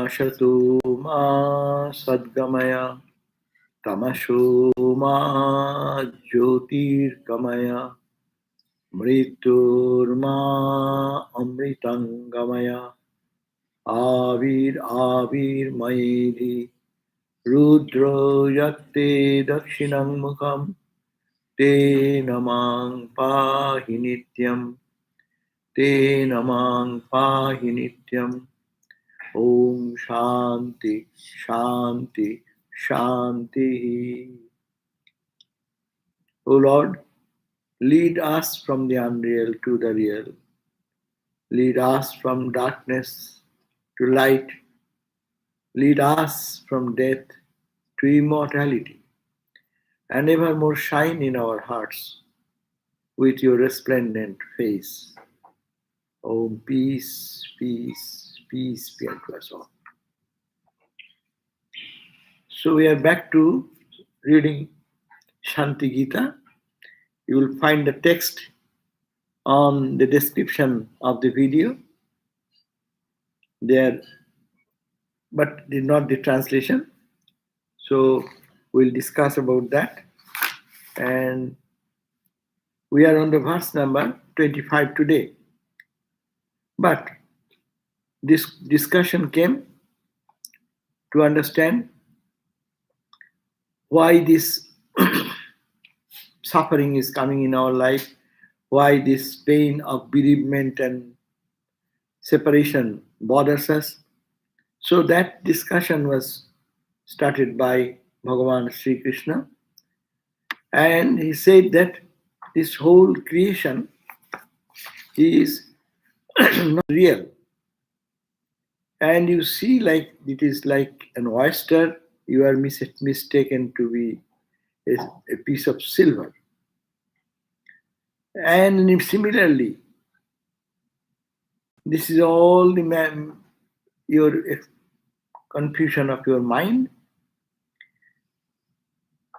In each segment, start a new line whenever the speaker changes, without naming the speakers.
Asatu ma sadgamaya tamashu ma jyotirgamaya mrityurma amritangamaya avir mayedi rudro yatte dakshinam mukham te namang pahi nityam te namang pahi nityam. Om Shanti Shanti Shanti. O Lord, lead us from the unreal to the real. Lead us from darkness to light. Lead us from death to immortality. And evermore shine in our hearts with your resplendent face. Om peace, peace, peace be unto us all. So we are back to reading Shanti Gita. You will find the text on the description of the video there, but not the translation. So we'll discuss about that. And we are on the verse number 25 today. But this discussion came to understand why this suffering is coming in our life, why this pain of bereavement and separation bothers us. So that discussion was started by Bhagavan Sri Krishna, and he said that this whole creation is not real. And you see, like it is like an oyster, you are mistaken to be a piece of silver. And similarly, this is all your confusion of your mind.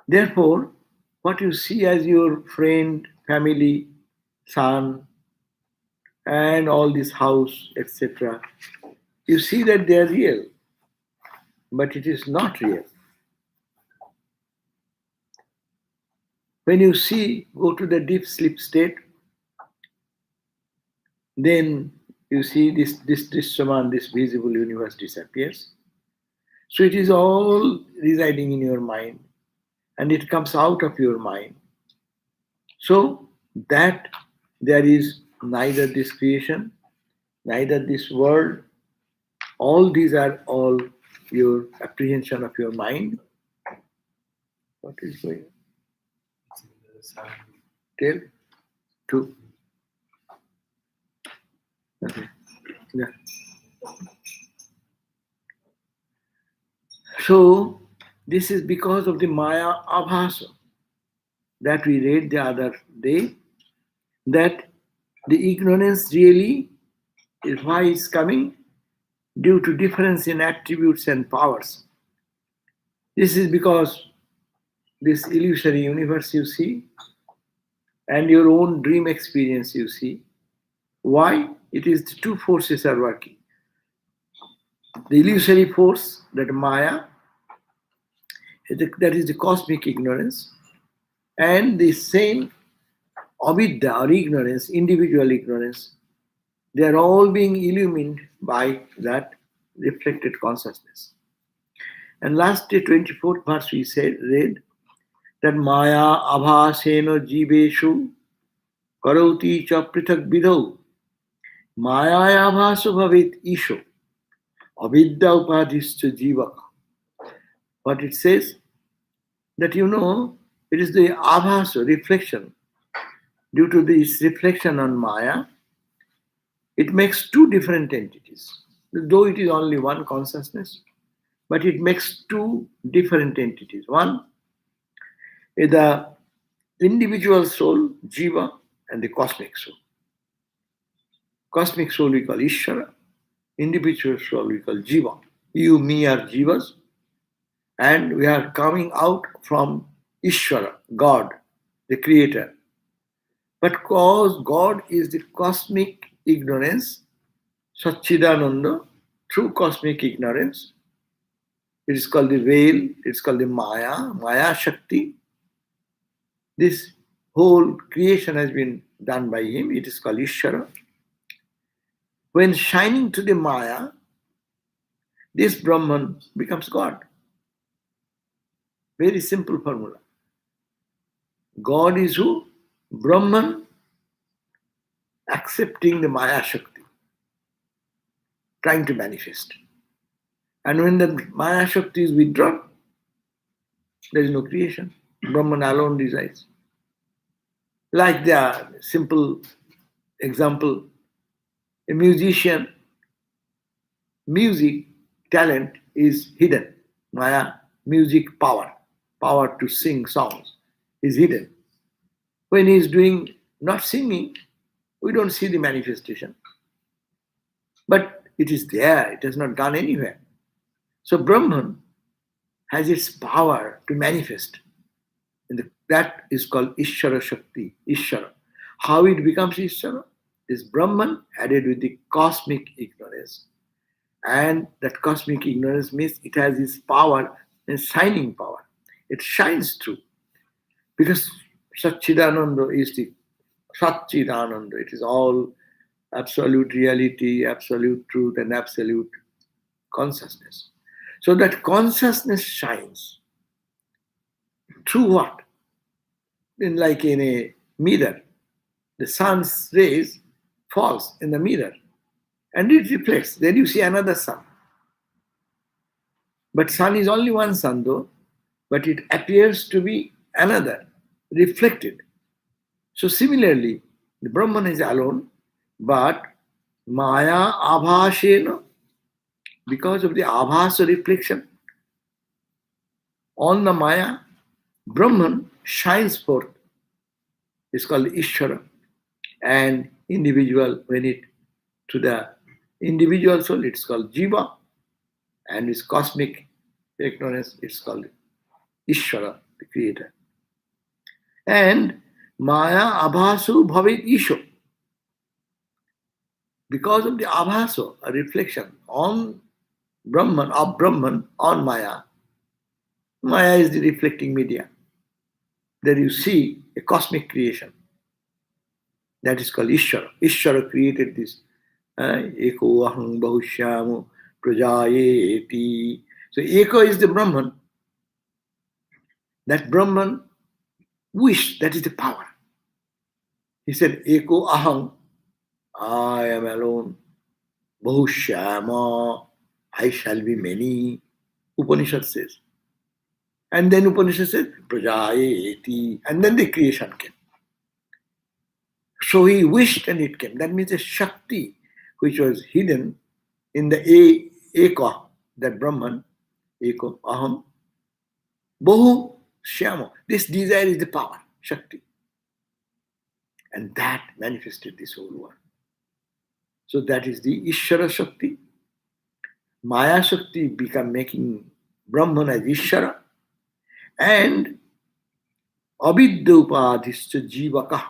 Therefore, what you see as your friend, family, son, and all this house, etc., you see that they are real, but it is not real. When you go to the deep sleep state, then you see this Drisyaman, this visible universe disappears. So it is all residing in your mind, and it comes out of your mind. So that there is neither this creation, neither this world. All these are all your apprehension of your mind. What is going on? Tell. Two. Okay. Yeah. So this is because of the Maya Abhasa that we read the other day, that the ignorance really is why it's coming due to difference in attributes and powers. This is because this illusory universe you see and your own dream experience you see. Why? It is the two forces are working. The illusory force, that Maya, that is the cosmic ignorance, and the same avidya or ignorance, individual ignorance, they are all being illumined by that reflected consciousness. And last day, 24th verse, we read that Maya abhaseno jiveshu karoti cha prithak vidau Maya abhasu bhavit isho avidya upadhischa jiva. What it says, that it is the abhasa, reflection. Due to this reflection on Maya, it makes two different entities. Though it is only one consciousness, but it makes two different entities. One is the individual soul, Jiva, and the cosmic soul. Cosmic soul we call Ishvara, individual soul we call Jiva. You, me are Jivas, and we are coming out from Ishvara, God, the creator. But because God is the cosmic ignorance, Satchidananda, through cosmic ignorance. It is called the veil, it's called the Maya Shakti. This whole creation has been done by him. It is called Ishvara. When shining to the Maya, this Brahman becomes God. Very simple formula. God is who? Brahman accepting the Maya Shakti, trying to manifest. And when the Maya Shakti is withdrawn, there is no creation. Brahman alone resides. Like the simple example, a musician, music talent is hidden. Maya, music power to sing songs is hidden. When he is doing not singing, we don't see the manifestation. But it is there, it has not gone anywhere. So Brahman has its power to manifest. And that is called Ishvara Shakti, Ishvara. How it becomes Ishvara? Is Brahman added with the cosmic ignorance. And that cosmic ignorance means it has its power and shining power. It shines through. Because Satchidananda is the Satchidananda. It is all absolute reality, absolute truth, and absolute consciousness. So that consciousness shines. Through what? Like in a mirror. The sun's rays falls in the mirror and it reflects. Then you see another sun. But sun is only one sun though, but it appears to be another, reflected. So similarly, the Brahman is alone, but Maya Abhashena, because of the Abhasa reflection on the Maya, Brahman shines forth. It's called Ishvara. And individual, when it to the individual soul, it's called Jiva. And its cosmic ignorance, it's called Ishvara, the creator. And Maya Abhasu Bhavit Isho. Because of the Abhaso, a reflection on Brahman, of Brahman on Maya. Maya is the reflecting media. There you see a cosmic creation. That is called Ishvara. Ishvara created this. Eko aham bahushyamo prajayeti. So Eko is the Brahman. That Brahman wish, that is the power. He said, Eko aham, I am alone. Bahushyama, I shall be many. Upanishad says. And then Upanishad says, Prajayeti. And then the creation came. So he wished and it came. That means a Shakti which was hidden in the Eka, that Brahman, Eko, Aham, Bahu, Shyama. This desire is the power, Shakti. And that manifested this whole world. So that is the Ishvara Shakti. Maya Shakti become making Brahman as Ishvara. And Avidya Upadhischa Jivaka.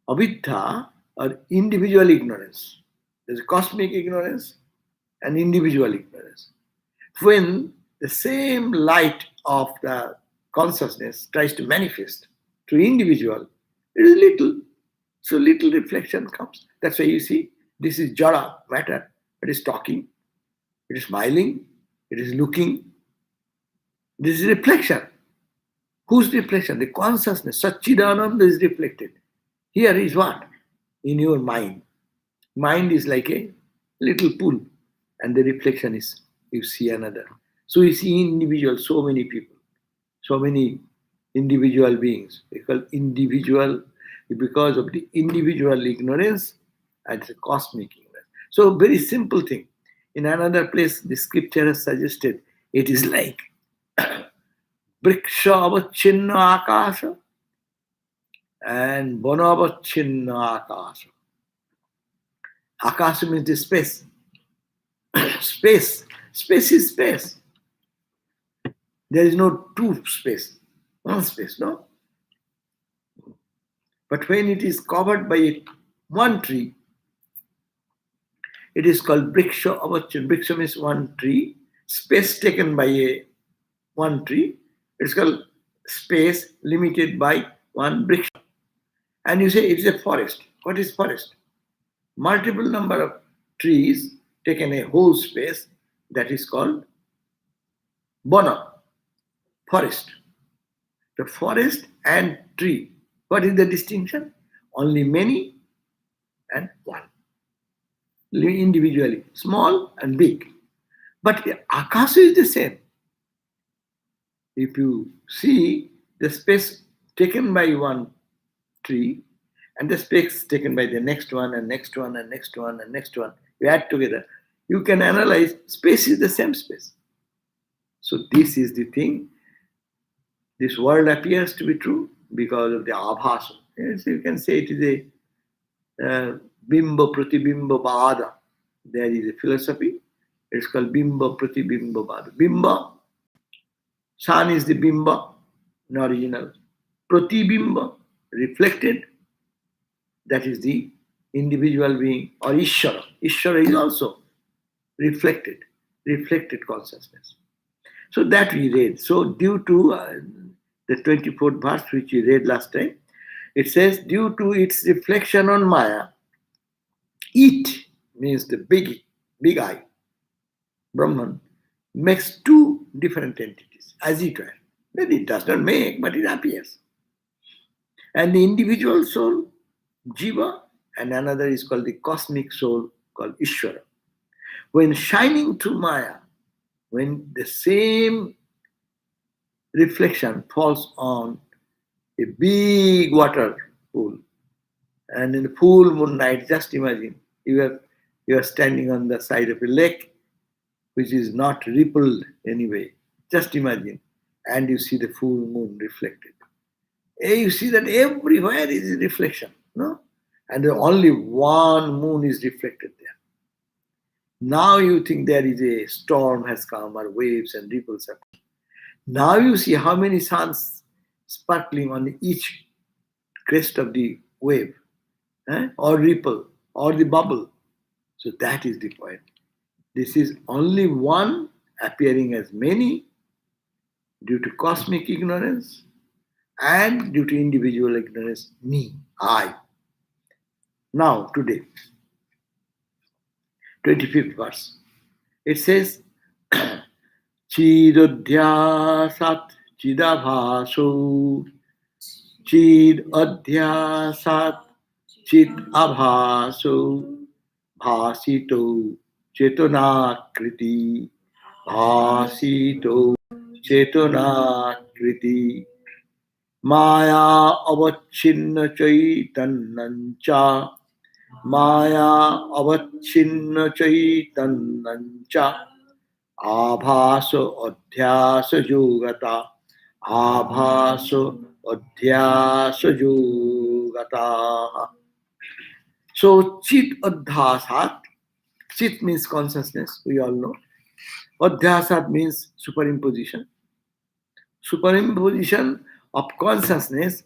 Avidya or individual ignorance. There's cosmic ignorance and individual ignorance. When the same light of the consciousness tries to manifest to individual, it is little. So little reflection comes. That's why you see this is jara, matter. It is talking, it is smiling, it is looking. This is reflection. Whose reflection? The consciousness. Satchidananda is reflected. Here is what? In your mind. Mind is like a little pool, and the reflection is you see another. So you see individual, so many people, so many individual beings. They call individual because of the individual ignorance and the cosmic ignorance. So very simple thing. In another place, the scripture has suggested it is like Briksha avachinna akasha and Bono avachinna akasha. Akasha means the space. Space. Space is space. There is no two space. One space, no? But when it is covered by one tree, It is called Briksha Avachan. Briksha means one tree, space taken by one tree. It's called space limited by one Briksha. And you say it is a forest. What is forest? Multiple number of trees taken a whole space, that is called Bona, forest. The forest and tree. What is the distinction? Only many and one. Individually, small and big. But the Akasha is the same. If you see the space taken by one tree and the space taken by the next one and next one and next one and next one, you add together, you can analyze space is the same space. So this is the thing. This world appears to be true because of the abhasa. Yes, you can say it is a bimba pratibimba bada. There is a philosophy. It's called bimba pratibimba bada. Bimba, sun is the bimba, the original. Pratibimba, reflected, that is the individual being, or Ishvara. Ishvara is also reflected consciousness. So that we read. So due to the 24th verse which we read last time, it says, due to its reflection on Maya, it means the big eye, Brahman, makes two different entities, as it were. Then it does not make, but it appears. And the individual soul, Jiva, and another is called the cosmic soul, called Ishvara. When shining through Maya, when the same reflection falls on a big water pool, and in the full moon night, just imagine you are standing on the side of a lake which is not rippled anyway. Just imagine, and you see the full moon reflected. You see that everywhere is a reflection, no? And only one moon is reflected there. Now you think there is a storm has come, or waves and ripples have come. Now you see how many suns sparkling on each crest of the wave, or ripple, or the bubble. So that is the point. This is only one appearing as many due to cosmic ignorance and due to individual ignorance, me, I. Now, today, 25th verse, it says, Chidodhyasat chidabhaso chidodhyasat chidabhaso bhasito chetonakriti bhasito chetonakriti maya avachinna chaitannancha maya avachinna chaitannancha abhaso adhyasa yogata abhaso adhyasa yogata. So chit adhyasat, chit means consciousness, we all know. Adhyasat means superimposition. Superimposition of consciousness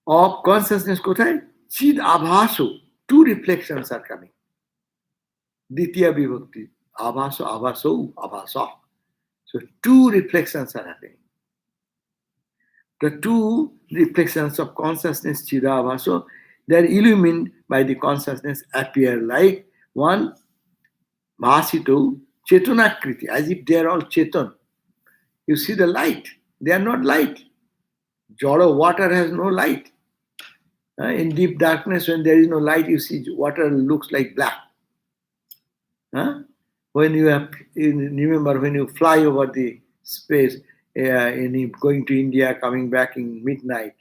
kothay? Chid abhaso, two reflections are coming. Ditya vibhakti, abhaso, abhaso, abhasa. So two reflections are happening. The two reflections of consciousness, chida abhaso, they are illumined by the consciousness, appear like one bhasito chetanakriti, as if they are all chetan. You see the light, they are not light. Jada water has no light. In deep darkness, when there is no light, you see water looks like black. When you remember when you fly over the space, in going to India, coming back in midnight,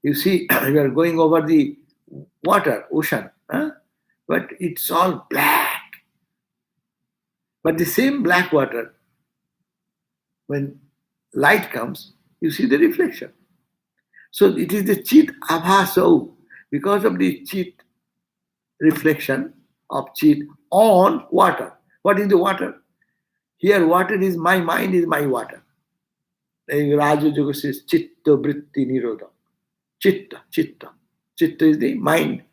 you see you are going over the water, ocean, but it's all black. But the same black water, when light comes, you see the reflection. So it is the chit abhaso, because of the chit reflection of chit on water. What is the water? Here water is my mind, is my water. Raja Yoga says chitta vritti nirodha. Chitta. Chitta is the mind.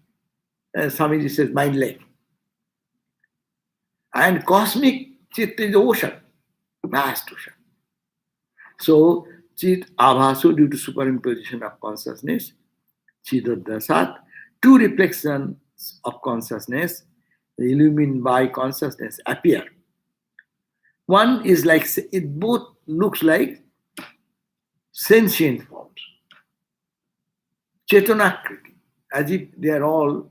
Swamiji says mind lake. And cosmic Chit is the ocean, vast ocean. So, Chit Abhasu, due to superimposition of consciousness, Chidodasat, two reflections of consciousness, illumined by consciousness, appear. One is like, it both looks like sentient forms, Chetanakriti, as if they are all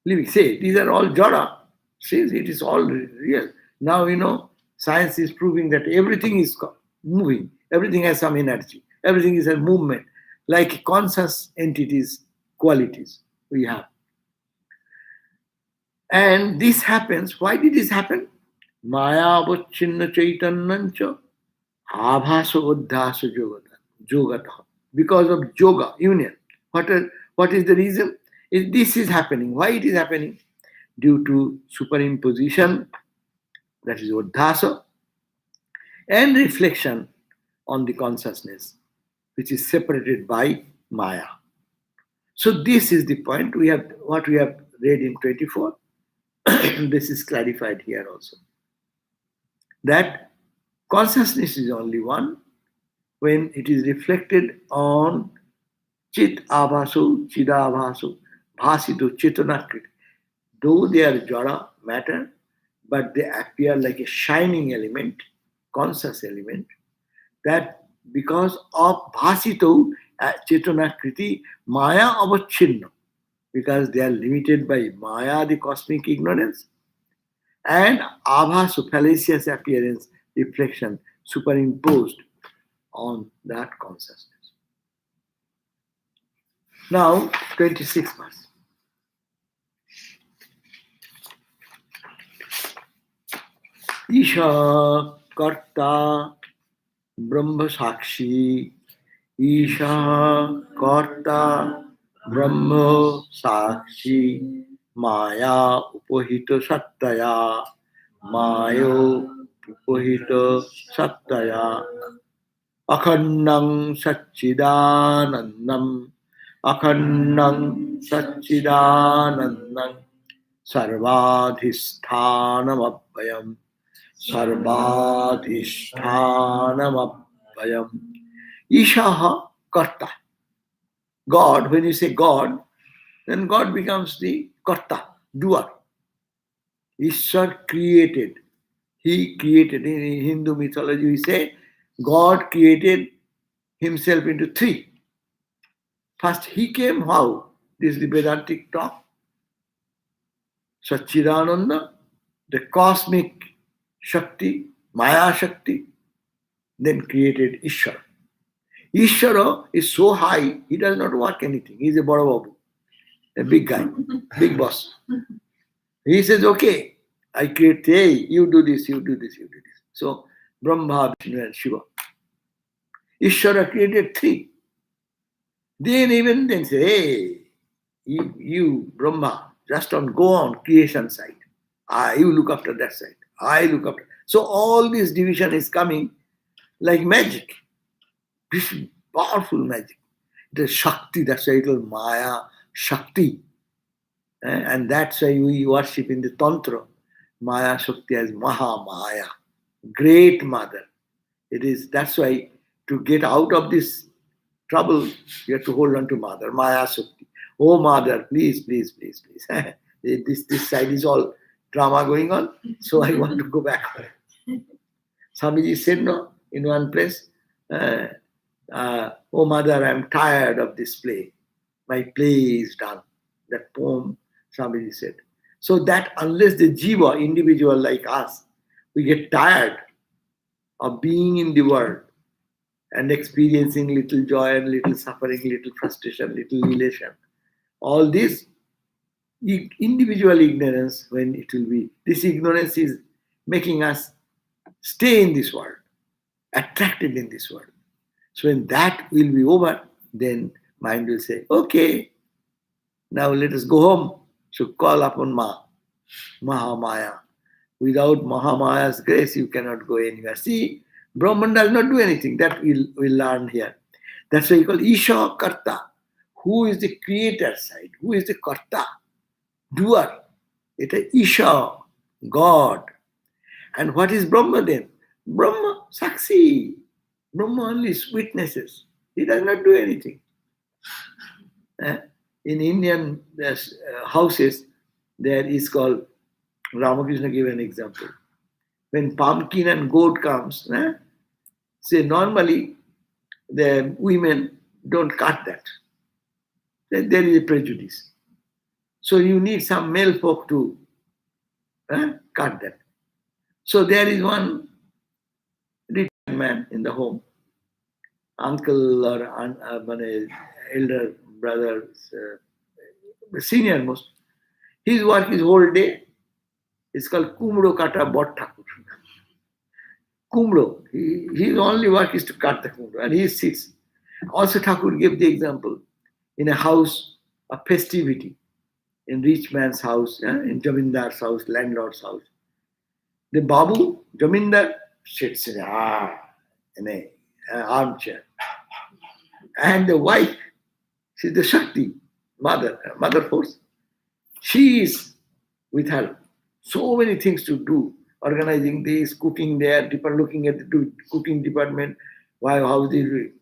living. Say, these are all Jada. Says it is all real. Now, science is proving that everything is moving, everything has some energy, everything is a movement, like conscious entities, qualities we have. And this happens. Why did this happen? Maya avachinna chaitannancha abhasa uddhasa jogata. Because of yoga, union. What is the reason? This is happening. Why it is happening? Due to superimposition, that is uddhasa, and reflection on the consciousness, which is separated by Maya. So this is the point. What we have read in 24. This is clarified here also. That consciousness is only one when it is reflected on Chit Abhasu, Chidabhasu, Bhasitu, Chetanakriti. Though they are Jada, matter, but they appear like a shining element, conscious element, that because of Bhasitu, Chetanakriti, Maya avachinna, because they are limited by Maya, the cosmic ignorance, and Abhasu, fallacious appearance, reflection, superimposed on that consciousness. Now, 26th verse. Isha Karta Brahma Sakshi, Isha Karta Brahma Sakshi, Maya Upahita Sattaya, Mayo Upahita Sattaya, Akhandam Satchidanandam, Akhandam Satchidanandam, Sarvadhisthanam Abhayam, Sarvadhisthanam Abhayam. Ishaha Karta. God, when you say God, then God becomes the Karta, doer. Ishwar created. He created. In Hindu mythology, we say God created himself into three. First, he came how? This is the Vedantic talk. Satchidananda, the cosmic Shakti, Maya Shakti, then created Ishwara. Ishwara is so high, he does not work anything. He is a Bada Babu, a big guy, big boss. He says, okay, I create, hey, you do this, you do this, you do this. So, Brahma, Vishnu, and Shiva. Ishwara created three. Then even then say, hey, you Brahma, just don't go on creation side. You look after that side. I look after. So all this division is coming like magic. This is powerful magic. It is Shakti, that's why it is Maya Shakti. And that's why we worship in the Tantra Maya Shakti as Maha Maya, great mother. That's why to get out of this trouble, you have to hold on to Mother, Maya Shakti. Oh Mother, please, please, please, please. This side is all drama going on, so I want to go back. Swamiji said no in one place, oh Mother, I'm tired of this play. My play is done. That poem, Swamiji said. So that unless the jiva, individual like us, we get tired of being in the world and experiencing little joy and little suffering, little frustration, little elation, all this individual ignorance, when it will be, this ignorance is making us stay in this world, attracted in this world. So when that will be over, then mind will say, okay, now let us go home. So call upon Mahamaya. Without Mahamaya's grace, you cannot go anywhere. See, Brahman does not do anything. That we'll learn here. That's why you call Isha Karta. Who is the creator side? Who is the Karta? Doer. It is Isha, God. And what is Brahma then? Brahma, Saksi. Brahma only witnesses. He does not do anything. In Indian houses, there is called, Ramakrishna gave an example. When pumpkin and goat comes, say normally the women don't cut that. There is a prejudice. So you need some male folk to cut that. So there is one retired man in the home, uncle or elder brother, senior most. His work is whole day. It's called Kumro Kata Bot Thakur. Kumro. His only work is to cut the kumro, and he sits. Also, Thakur gave the example in a house, a festivity, in rich man's house, in Jamindar's house, landlord's house. The Babu, Jamindar, sits in an armchair. And the wife, she's the Shakti, mother force. She is with her so many things to do, organizing this, cooking there, looking at the cooking department, how the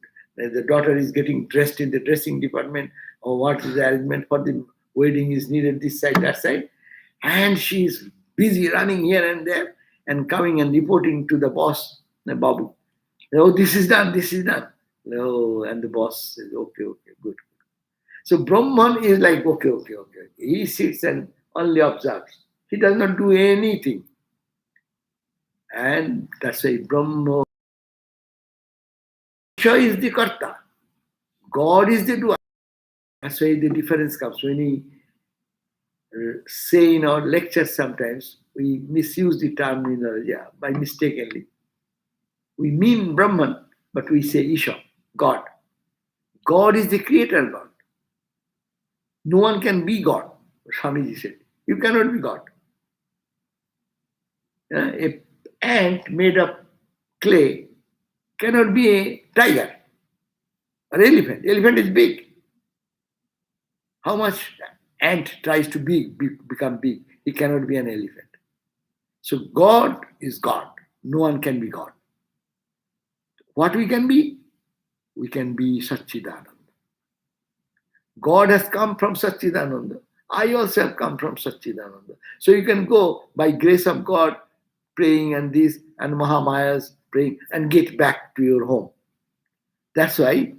daughter is getting dressed in the dressing department, or what is the arrangement for the wedding is needed, this side, that side. And she is busy running here and there and coming and reporting to the boss, the Babu. Oh, this is done, this is done. No, and the boss says, okay, good. So Brahman is like, okay. He sits and only observes. He does not do anything. And that's why Brahma is the Karta. God is the doer. That's why the difference comes. When we say in our lectures sometimes, we misuse the terminology by mistakenly. We mean Brahman, but we say Isha, God. God is the creator God. No one can be God, Swamiji said. You cannot be God. An ant made of clay cannot be a tiger or elephant. Elephant is big. How much ant tries to become big? He cannot be an elephant. So God is God. No one can be God. What we can be? We can be Satchidananda. God has come from Satchidananda. I also have come from Satchidananda. So you can go by grace of God praying and this and Mahamaya's praying and get back to your home. That's why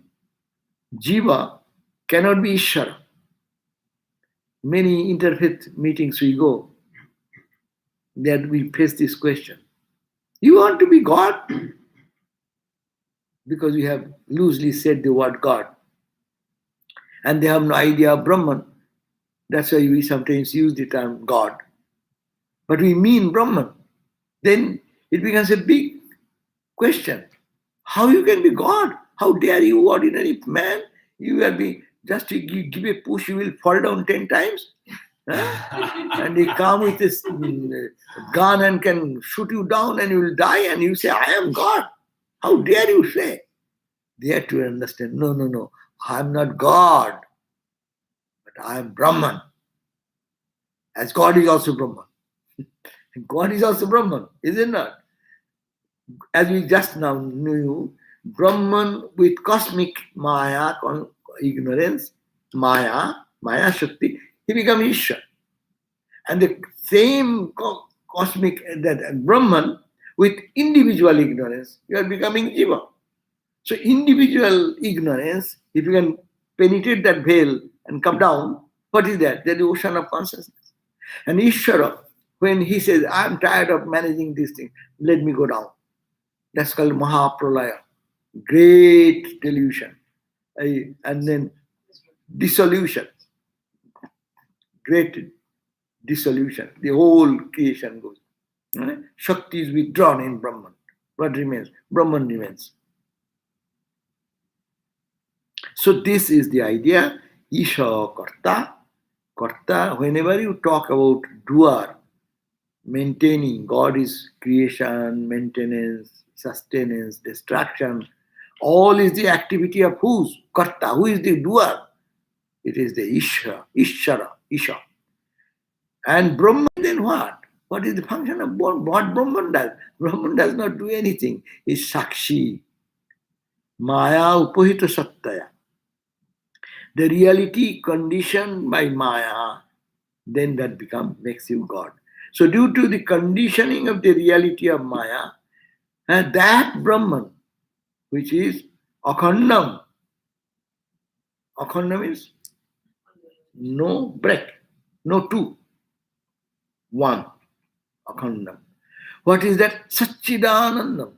Jiva cannot be Ishvara. Many interfaith meetings we go, that we face this question. You want to be God? Because we have loosely said the word God. And they have no idea of Brahman. That's why we sometimes use the term God. But we mean Brahman. Then it becomes a big question. How you can be God? How dare you, ordinary man? You will be, just to give a push, you will fall down 10 times. And they come with this gun and can shoot you down and you will die, and you say, I am God. How dare you say? They have to understand, no, I am not God, but I am Brahman. As God is also Brahman. God is also Brahman, is it not? As we just now knew, Brahman with cosmic Maya, ignorance, Maya Shakti, he becomes Ishvara. And the same cosmic, that Brahman with individual ignorance, you are becoming Jiva. So individual ignorance, if you can penetrate that veil and come down, what is that? That is the ocean of consciousness. And Ishvara, when he says, I am tired of managing this thing, let me go down. That's called Mahapralaya, great delusion. And then dissolution, great dissolution. The whole creation goes. Shakti is withdrawn in Brahman. What remains? Brahman remains. So this is the idea, Isha Karta. Karta, whenever you talk about doer, maintaining, God is creation, maintenance, sustenance, destruction. All is the activity of whose? Karta. Who is the doer? It is the Ishvara, Isha. And Brahman, then what? What is the function of what Brahman does? Brahman does not do anything. It's Sakshi. Maya upohita sattaya. The reality conditioned by Maya, then that makes you God. So due to the conditioning of the reality of Maya, that Brahman, which is Akhandam. Akhandam means no break, no two, one. Akhandam. What is that? Satchidanandam,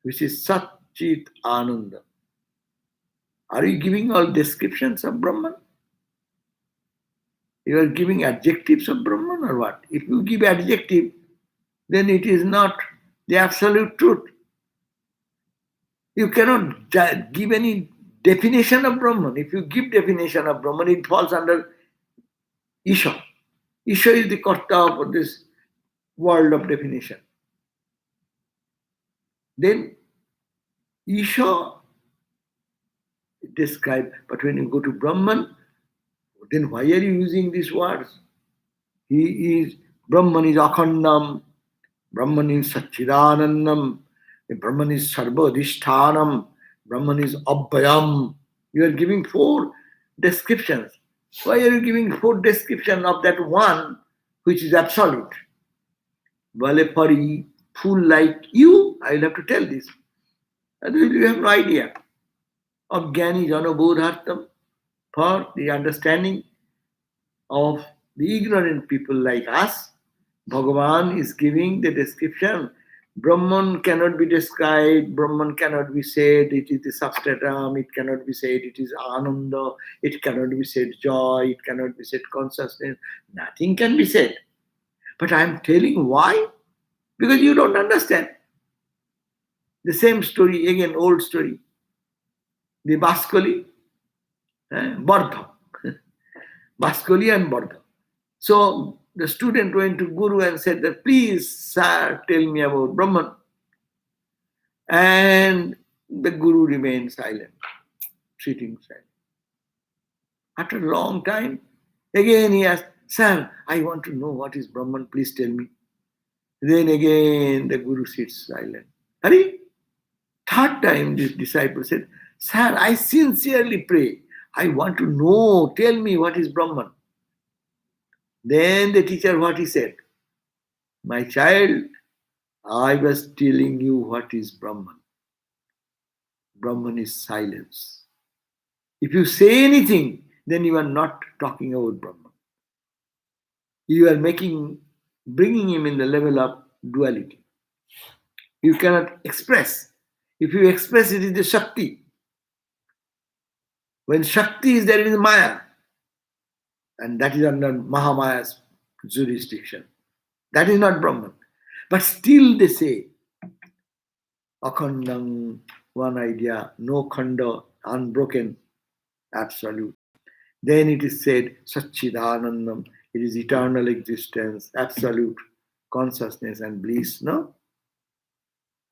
which is Satchit Ananda. Are you giving all descriptions of Brahman? You are giving adjectives of Brahman or what? If you give adjective, then it is not the absolute truth. You cannot give any definition of Brahman. If you give definition of Brahman, it falls under Isha. Isha is the karta of this world of definition. Then Isha described, but when you go to Brahman, then why are you using these words? Brahman is Akhandam, Brahman is Satchidanandam, Brahman is Sarvadhishtanam, Brahman is Abhayam. You are giving 4 descriptions. Why are you giving 4 descriptions of that one which is absolute? Well, for a fool like you, I will have to tell this. Otherwise, you have no idea. Ajnani jano bodhartam, for the understanding of the ignorant people like us, Bhagavan is giving the description. Brahman cannot be described, Brahman cannot be said, it is the substratum, it cannot be said, it is Ananda, it cannot be said joy, it cannot be said consciousness, nothing can be said. But I am telling why? Because you don't understand. The same story, again, old story. The Baskoli, Bardha. Baskoli and Bardha. So the student went to Guru and said that, please, sir, tell me about Brahman. And the Guru remained silent, sitting silent. After a long time, again he asked, sir, I want to know what is Brahman, please tell me. Then again the Guru sits silent. Hari? Third time this disciple said, sir, I sincerely pray. I want to know, tell me what is Brahman. Then the teacher, what he said? My child, I was telling you what is Brahman. Brahman is silence. If you say anything, then you are not talking about Brahman. You are bringing him in the level of duality. You cannot express. If you express, it is the Shakti. When Shakti is there, it is Maya. And that is under Mahamaya's jurisdiction. That is not Brahman. But still they say, Akhandam, one idea, no khanda, unbroken, absolute. Then it is said, Satchidanandam, it is eternal existence, absolute consciousness and bliss. No?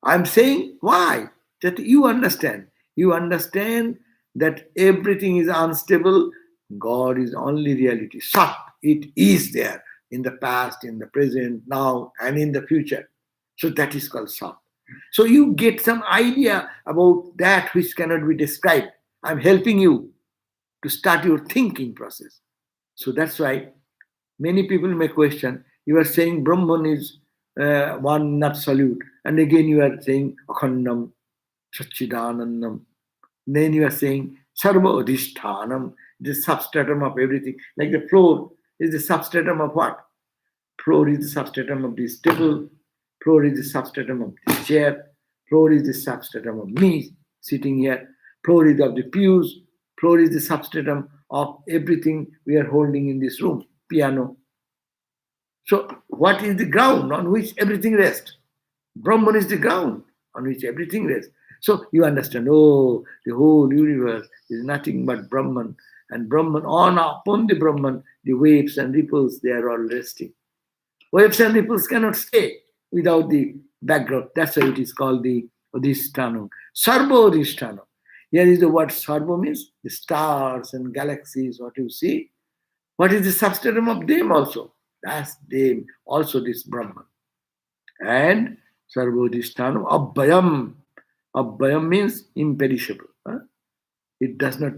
I'm saying, why? That you understand. You understand that everything is unstable. God is only reality. Sat, it is there in the past, in the present, now, and in the future. So that is called Sat. So you get some idea about that which cannot be described. I'm helping you to start your thinking process. So that's why many people may question, you are saying Brahman is one absolute, and again you are saying Akhandam, Satchidanandam. Then you are saying Sarva Adhishtanam, the substratum of everything. Like the floor is the substratum of what? Floor is the substratum of this table. Floor is the substratum of this chair. Floor is the substratum of me sitting here. Floor is of the pews. Floor is the substratum of everything we are holding in this room. Piano. So what is the ground on which everything rests? Brahman is the ground on which everything rests. So you understand, oh, the whole universe is nothing but Brahman. And Brahman, upon the Brahman, the waves and ripples, they are all resting. Waves and ripples cannot stay without the background. That's why it is called the Adhishtanam. Sarva Adhishtanam. Here is the word Sarva means the stars and galaxies, what you see. What is the substratum of them also? That's them, also this Brahman. And Sarvodhishtanam Abhayam. Abhayam means imperishable. It does not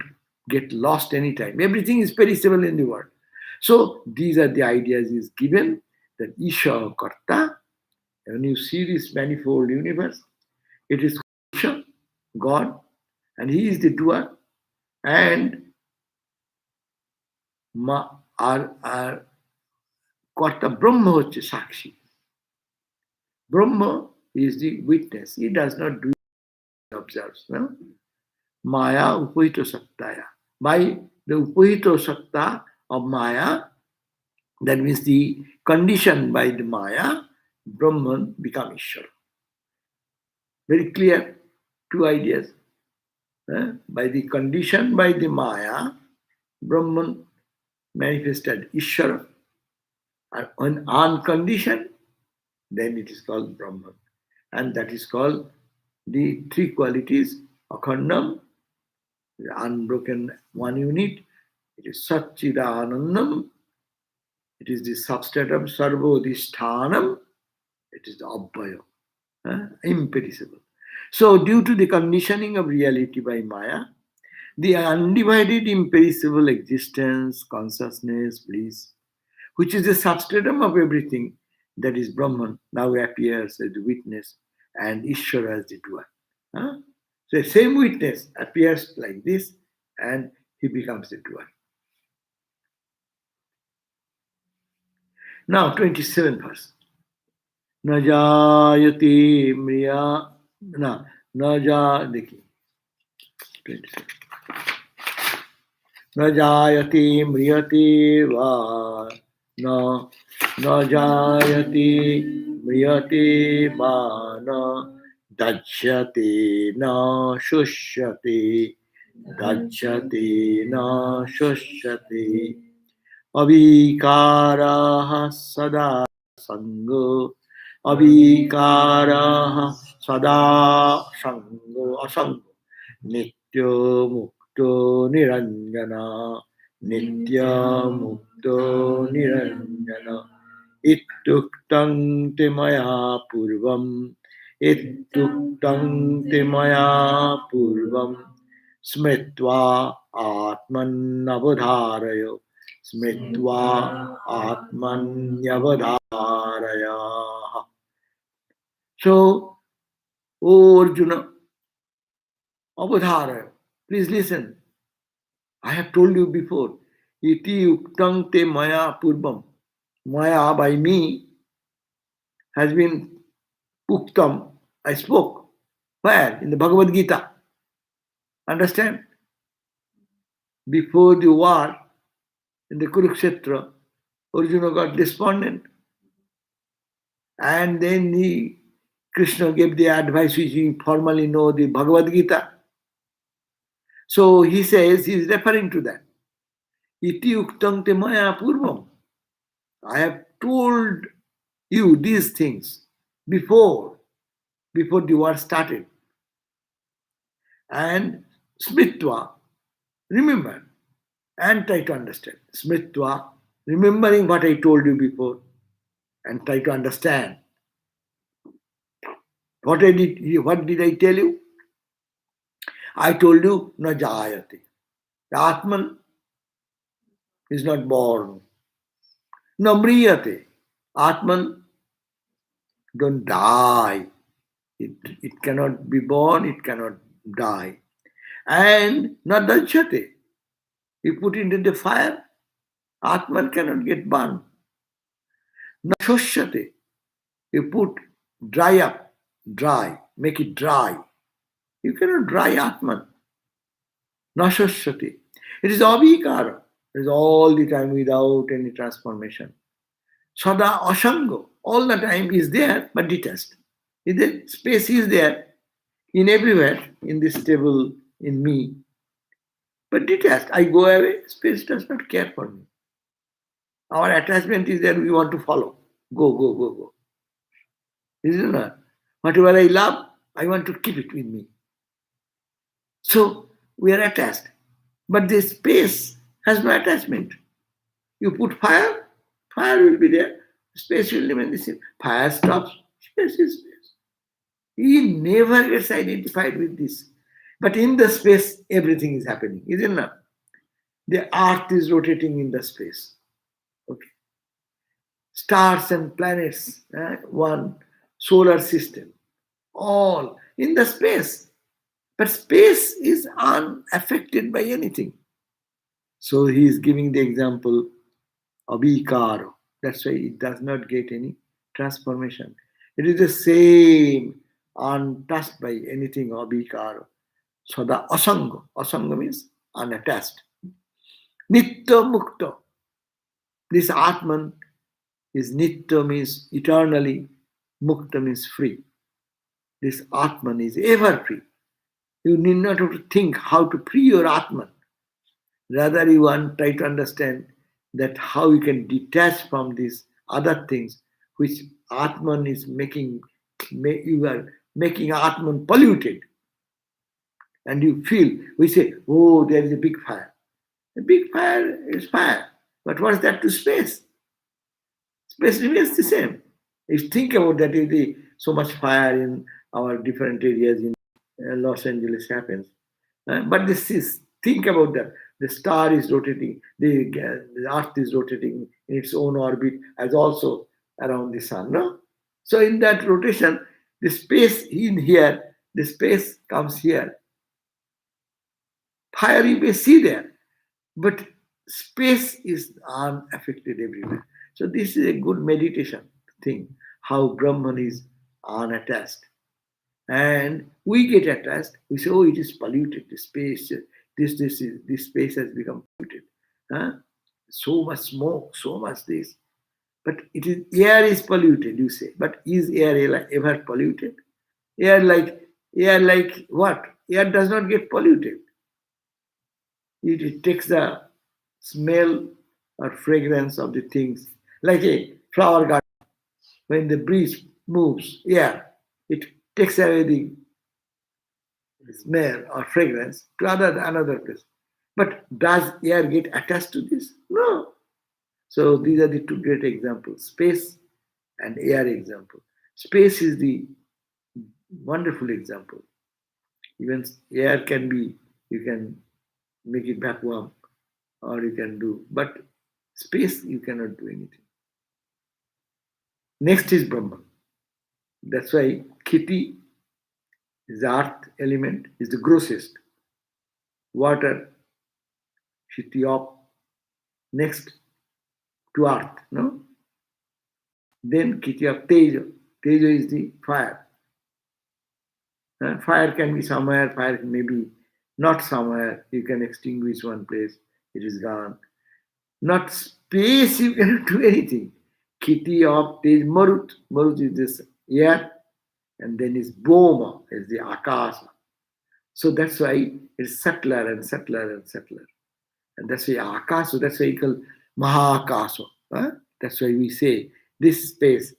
get lost anytime. Everything is perishable in the world. So these are the ideas is given that Isha Karta. When you see this manifold universe, it is Isha, God, and He is the doer, and our Karta Brahma হচ্ছে সাক্ষী. Brahma is the witness. He does not do, he observes. No? Maya upahito saktaya. By the upahito sakta of Maya, that means the condition by the Maya, Brahman becomes Ishvara. Very clear, two ideas. By the condition by the Maya, Brahman manifested Ishvara. And on unconditioned, then it is called Brahman. And that is called the three qualities, Akhandam, the unbroken one unit. It is Satchidanandam. It is the substratum, Sarvodhishtanam. It is the Abhaya, imperishable. So due to the conditioning of reality by Maya, the undivided imperishable existence, consciousness, bliss, which is the substratum of everything, that is Brahman, now appears as the witness and Ishvara as the doer. So the same witness appears like this and he becomes the doer. Now 27th verse. Najayati mriya देखिए 27. Najayati mriyati va न जायते म्रियते वा न दज्यते न शुष्यते गच्छते न शुष्यते अविकारः सदा संगो अविकारः सदा संगो असंगो नित्यो मुक्तो निरंजना नित्य मुक्तो निरंजन इत्युक्तं ते मया पूर्वम् इत्युक्तं ते मया पूर्वम् स्मृत्वा आत्मन्नवधारय स्मृत्वा आत्मन्यवधारय. So, O Arjuna, avadharaya, please listen. I have told you before, iti uktang te maya purvam. Maya by me has been uktam. I spoke. Where? In the Bhagavad Gita. Understand? Before the war, in the Kurukshetra, Arjuna got despondent. And then Krishna gave the advice which we formally know, the Bhagavad Gita. So he says, he is referring to that. Iti uktam te maya purvam. I have told you these things before the war started. And smitva, remember, and try to understand. Smitva, remembering what I told you before, and try to understand. What did I tell you? I told you, na jayate. The Atman is not born. Na mriyate. Atman don't die. It cannot be born, it cannot die. And na dajyate. You put it in the fire, Atman cannot get burned. Na shoshyate. You put dry, make it dry. You cannot dry Atman. Na shoshyate. It is avikara. It is all the time without any transformation. Sada asango. All the time is there, but detached. The space is there in everywhere, in this table, in me. But detached. I go away, space does not care for me. Our attachment is there, we want to follow. Go. Isn't it? Whatever I love, I want to keep it with me. So we are attached. But this space has no attachment. You put fire, Fire will be there, space will remain the same. Fire stops, space is space. He never gets identified with this. But in the space, everything is happening, isn't it? The earth is rotating in the space. Okay. Stars and planets, one solar system, all in the space. But space is unaffected by anything. So he is giving the example of Ikaro. That's why it does not get any transformation. It is the same, untouched by anything of Ikaro. So the Asanga. Asanga means unattached. Nitya Mukta. This Atman is Nitya means eternally, Mukta means free. This Atman is ever free. You need not have to think how to free your Atman. Rather, you try to understand that how you can detach from these other things which Atman is making, you are making Atman polluted. And you feel, we say, oh, there is a big fire. A big fire is fire. But what is that to space? Space remains the same. If you think about that, if so much fire in our different areas in Los Angeles happens. But this is, think about that. The star is rotating, the earth is rotating in its own orbit as also around the sun. No? So in that rotation, the space in here, the space comes here. Fire you may see there, but space is unaffected everywhere. So this is a good meditation thing, how Brahman is unattached. And we get attached, we say, oh, it is polluted, the space, this space has become polluted. So much smoke, so much this. But it is air is polluted, you say. But is air ever polluted? Air like what? Air does not get polluted. It takes the smell or fragrance of the things, like a flower garden. When the breeze moves, it takes away the smell or fragrance to another place. But does air get attached to this? No. So these are the two great examples, space and air example. Space is the wonderful example. Even air can be, you can make it vacuum or you can do, but space you cannot do anything. Next is Brahman. That's why Khiti is the earth element, is the grossest. Water, Khiti up, next to earth, no? Then Khiti up, Teja. Teja is the fire. Fire can be somewhere, fire may be not somewhere. You can extinguish one place, it is gone. Not space, you cannot do anything. Khiti of Tej Marut. Marut is this air, and then is Boma, is the Akasa. So that's why it's subtler and subtler and subtler. And that's why Akasa, that's why you call Mahakasa. That's why we say this space,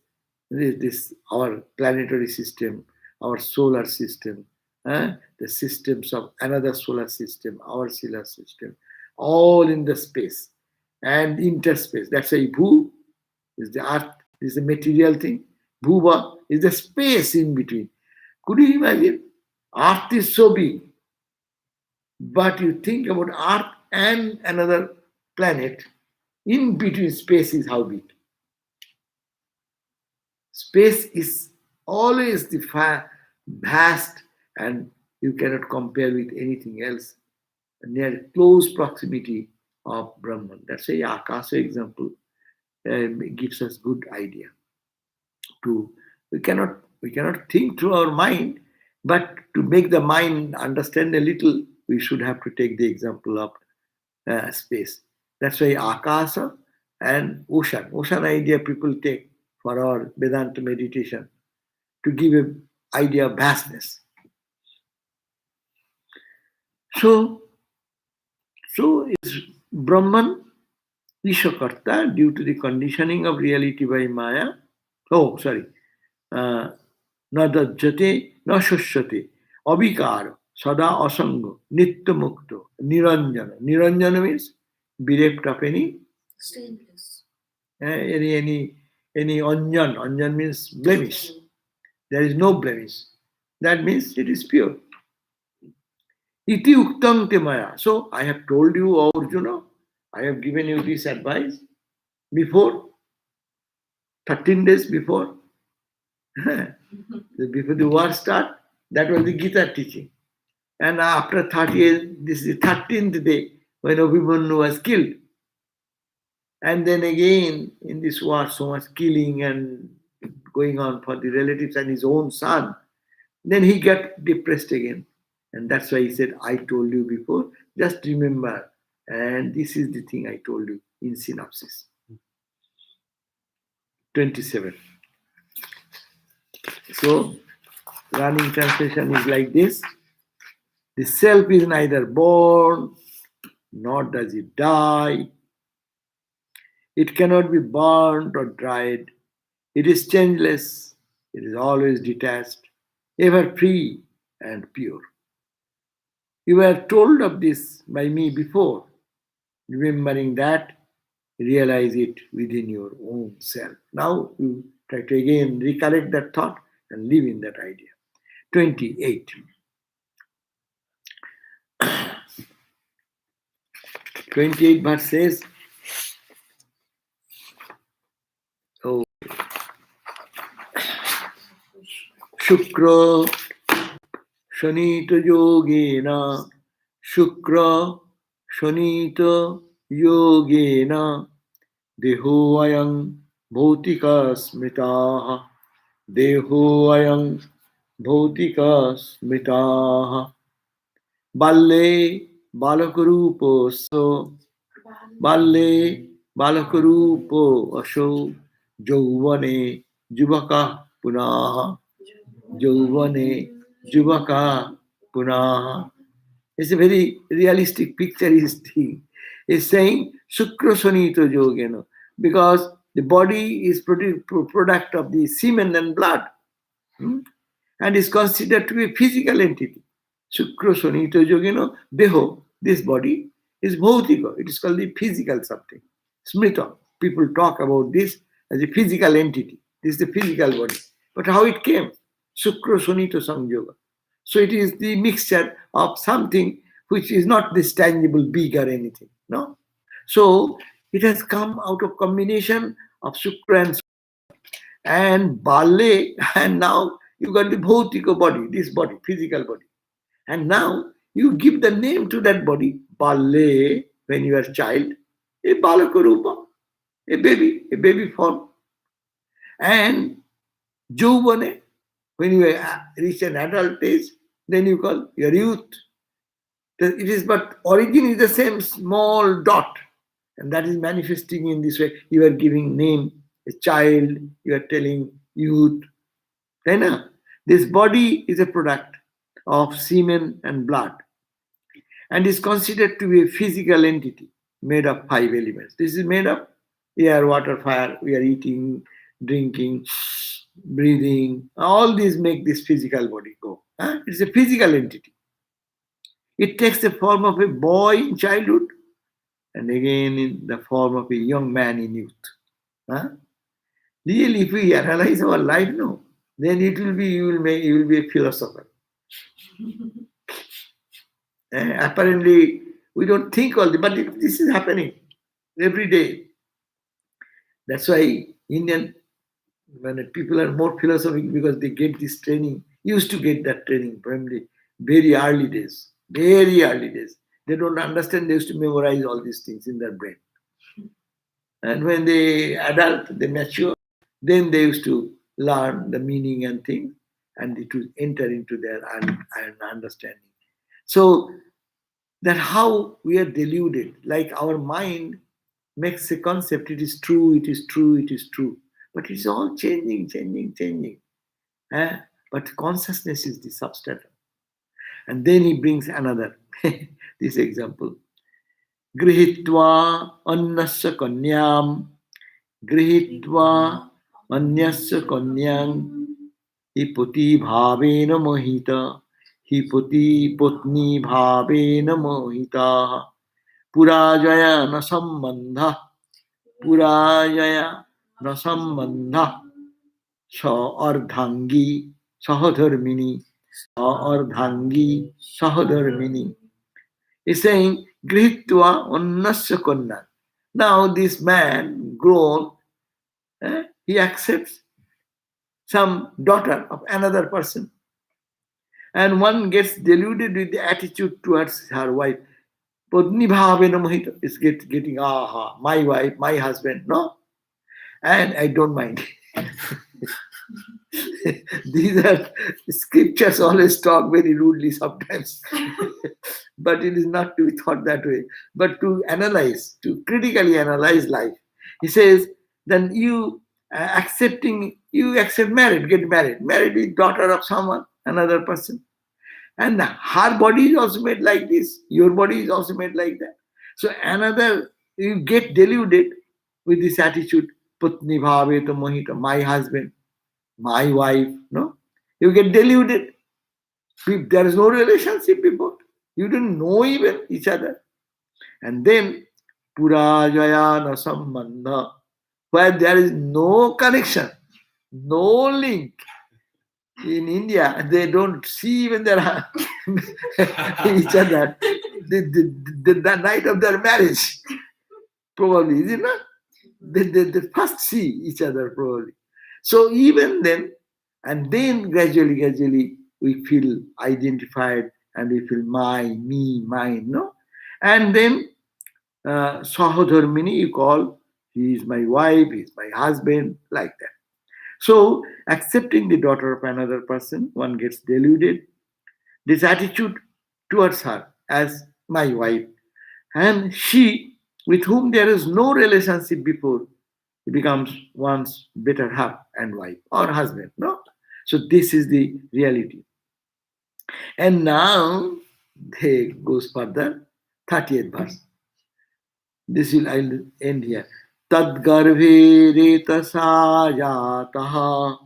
this our planetary system, our solar system, the systems of another solar system, our solar system, all in the space and interspace. That's why Bhu is the earth, is the material thing. Bhuva is the space in between. Could you imagine? Earth is so big, but you think about Earth and another planet, in between space is how big. Space is always the vast, and you cannot compare with anything else. Near close proximity of Brahman. That's why Akasa example gives us good idea. We cannot think through our mind, but to make the mind understand a little, we should have to take the example of space. That's why Akasa and ocean. Ocean idea people take for our Vedanta meditation to give an idea of vastness. So is Brahman Ishakarta due to the conditioning of reality by Maya. Oh, sorry. Nadajate, Nashoshate, Abhikara, Sada Asanga, Nitya Mukto, Niranjana. Niranjana means bereft of any
stainless.
Any anjan. Anjan means blemish. There is no blemish. That means it is pure. Iti uktam te maya. So I have told you, O Arjuna, I have given you this advice before, 13 days before. Before the war start, that was the Gita teaching. And after 30 years, this is the 13th day when Abhimanyu was killed. And then again, in this war, so much killing and going on for the relatives and his own son. Then he got depressed again. And that's why he said, I told you before, just remember. And this is the thing I told you in synopsis. 27. So, running translation is like this. The self is neither born, nor does it die. It cannot be burnt or dried. It is changeless. It is always detached, ever free and pure. You were told of this by me before. Remembering that, realize it within your own self. Now you try to again recollect that thought and live in that idea. 28. 28 verse says, oh, Shukra Shanita Yogena, Shukra Shanita Yogena, Deho Ayang Bhautika Smitaha, Deho Ayang Bhautika Smitaha, Balle Balakarupo So, Balle Balakarupo Asho, Jauvane Juvaka Punaha, Jauvane Juvaka Punaha. It's a very realistic picture is is saying Shukra Sanito Yogena, because the body is product of the semen and blood, and is considered to be a physical entity. Shukra Sanito Yogena, Deho, this body is Bhautika, it is called the physical something. Smrita, people talk about this as a physical entity. This is the physical body. But how it came? Shukra Sanito Samyoga. So it is the mixture of something which is not this tangible big or anything. No? So it has come out of combination of Shukra and Bale, and now you got the Bhautika body, this body, physical body. And now you give the name to that body, Bale, when you are a child, a Balakarupa, a baby form. And Jauvane, when you reach an adult age, then you call your youth. It is, but origin is the same small dot, and that is manifesting in this way. You are giving name, a child, you are telling youth. Right? This body is a product of semen and blood, and is considered to be a physical entity made of 5 elements. This is made of air, water, fire. We are eating, drinking, breathing. All these make this physical body go. It's a physical entity. It takes the form of a boy in childhood, and again in the form of a young man in youth. Really, if we analyze our life, no, then it will be you will be a philosopher. Apparently, we don't think all this, but this is happening every day. That's why Indian when people are more philosophical, because they get this training, used to get that training from the very early days. Very early days. They don't understand, they used to memorize all these things in their brain. And when they adult, they mature, then they used to learn the meaning and things, and it will enter into their understanding. So that how we are deluded, like our mind makes a concept, it is true, it is true, it is true. But it's all changing. But consciousness is the substratum. And then he brings another, this example. Grihitva annasya kanyam, grihitva annasya kanyam, hipoti bhavena mohita, hipoti potni bhavena mohita, purajayana sambandha, Purajaya Nasambandha Sa Ardhangi Sahadharmini Ardhangi Sahadharmini. He's saying Grihitva Onnasya Konna. Now this man grown, he accepts some daughter of another person. And one gets deluded with the attitude towards her wife. Padni bhavena mohita is getting, aha, my wife, my husband, no? And I don't mind. These are scriptures always talk very rudely sometimes. But it is not to be thought that way, but to analyze, to critically analyze life. He says, then you accept marriage, get married with daughter of someone, another person. And her body is also made like this, your body is also made like that. So you get deluded with this attitude, Putni bhaveta mohita, my husband, my wife, no? You get deluded. There is no relationship before. You don't know even each other. And then, Purajayana Sambandha, where there is no connection, no link. In India, they don't see even their each other the night of their marriage. Probably, is it not? They first see each other probably. So even then, and then gradually we feel identified and we feel me, mine, no? And then Sahodharmini you call, he is my wife, he is my husband, like that. So accepting the daughter of another person, one gets deluded. This attitude towards her as my wife, and she, with whom there is no relationship before, becomes one's better half and wife or husband. No? So this is the reality. And now they goes further, 30th verse. I'll end here. Tadgarve retasa jataha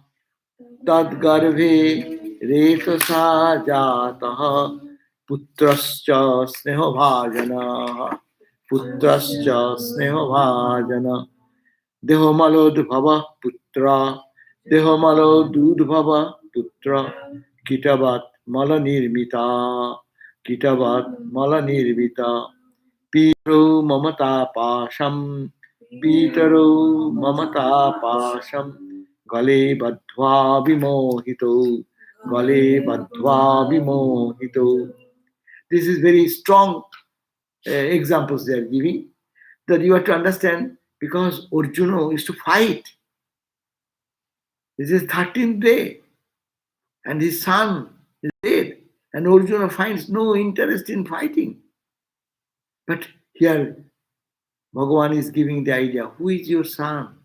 Tadgarve retasa jataha putrascha sneho bhajana putrascha sneho bhajana dehomalodbhava putra dehomalodudbhava putra kitavat malanirmita pitaro mamata pasham pitaro mamata pasham gale badhva vimohito. This is very strong examples they are giving, that you have to understand, because Arjuna is to fight. This is 13th day and his son is dead, and Arjuna finds no interest in fighting. But here Bhagavan is giving the idea, who is your son?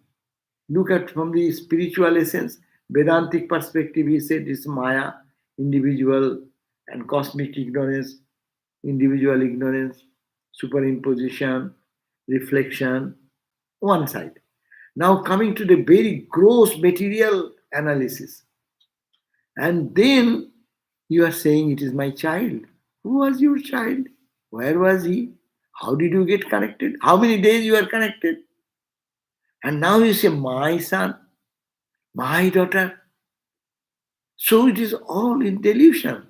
Look at from the spiritual essence, Vedantic perspective, he said it's Maya, individual and cosmic ignorance, individual ignorance, superimposition, reflection, one side. Now coming to the very gross material analysis. And then you are saying it is my child. Who was your child? Where was he? How did you get connected? How many days you are connected? And now you say, my son, my daughter. So it is all in delusion.